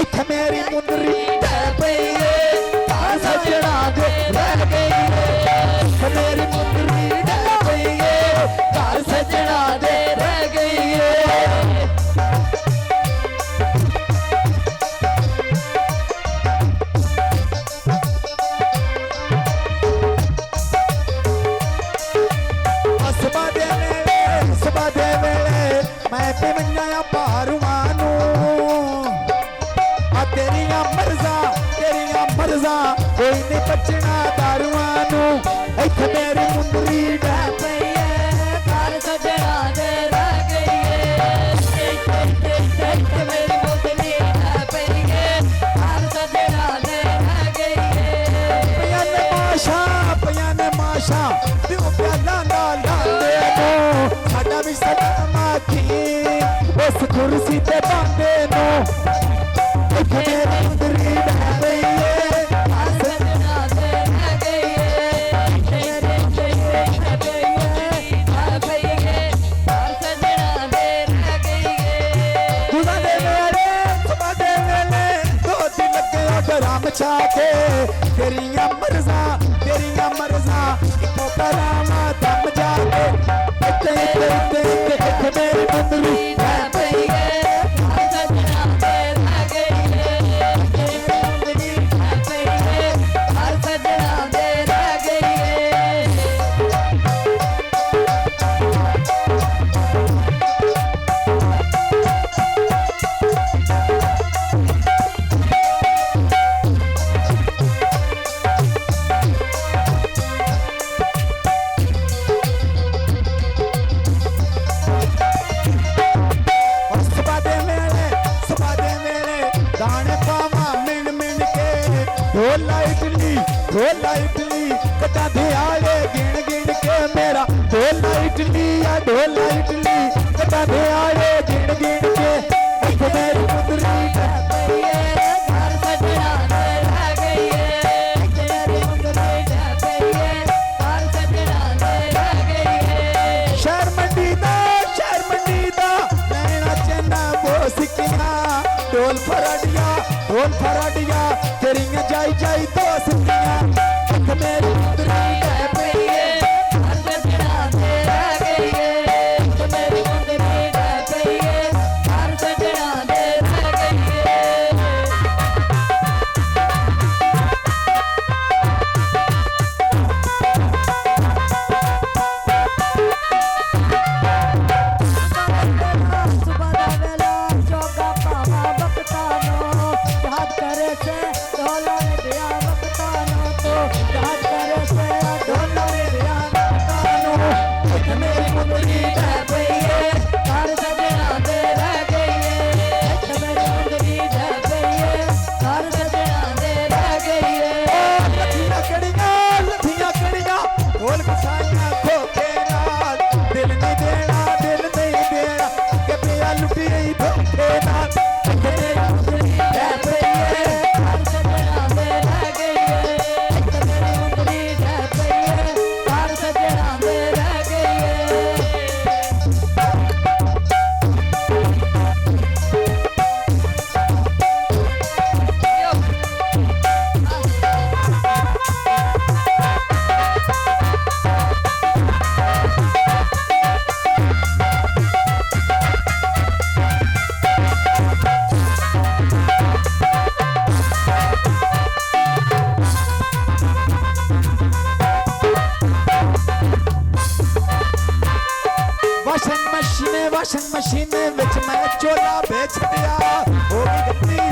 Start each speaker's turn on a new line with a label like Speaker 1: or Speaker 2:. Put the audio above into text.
Speaker 1: इत्थे मेरी मुंदरी ढह पई है सजना दे रह गई है मेरी मुंदरी ढह पई है घर सजना दे रह गई है सुबह दे वेले मैं पिवंजा पारुआनू तेरिया मर्जा कोई नहीं बचना दारुआनू इत्थे मेरी मुंदरी ढह पई है घर सजना दे रह गई है इत्थे मेरी मुंदरी ढह पई है घर सजना दे रह गई है पिया ने माशा दिओ प्याला नाल लांदे नो साडा भी सलाम आखी उस कुर्सी ते बांदे नो इत्थे मेरी मुंदरी ढह पई है घर सजना दे रह गई है तेरे ढह पई है ढह पई है घर सजना दे रह गई है खुदा दे मेरे सुबह दे मेले दो दिन लगे डराम छाके तेरिया मर्जा इको करामा दम जाके इत्थे मेरी मुंदरी ढह पई है घर सजना दे रह गई है तेरी मुंदरी ढह पई है घर सजना दे रह गई है ढोला इडली कटा ध्याले गिन गिन के मेरा ढोला इडली या ढोला इडली कटा ध्याले गिन गिन के इत्थे मेरी मुंदरी ढह पई है घर सजना दे रह गई है इत्थे मेरी मुंदरी ढह पई है घर सजना दे रह गई है शहर मंडी दा नैना चन्ना बोसिकिया ढोल फराडिया तेरिया जाई दोस्तियां इत्थे मेरी मुंदरी ढह पई है घर सजना दे रह गई है इत्थे मेरी मुंदरी ढह पई है घर सजना दे रह गई है सुबह दा वेला चौका पावा बकतानो याद करे से ढोला ने दिया बकतानो तो याद करे से ढोला ने दिया बकतानो इत्थे मेरी मुंदरी ढह पई है घर सजना दे रह गई है इत्थे मेरी मुंदरी ढह पई है घर सजना दे रह गई है लठियां कड़ियां ढोल बसाइयां खोखे नाल दिल नहीं देना के पिया लुटी धोखे नाल इत्थे मेरी मुंदरी ढह पई है घर सजना दे रह गई है इत्थे मेरी मुंदरी ढह पई है घर सजना दे रह गई है वाशिंग मशीन विच मैं चोला बेच दिया हो गई गंदी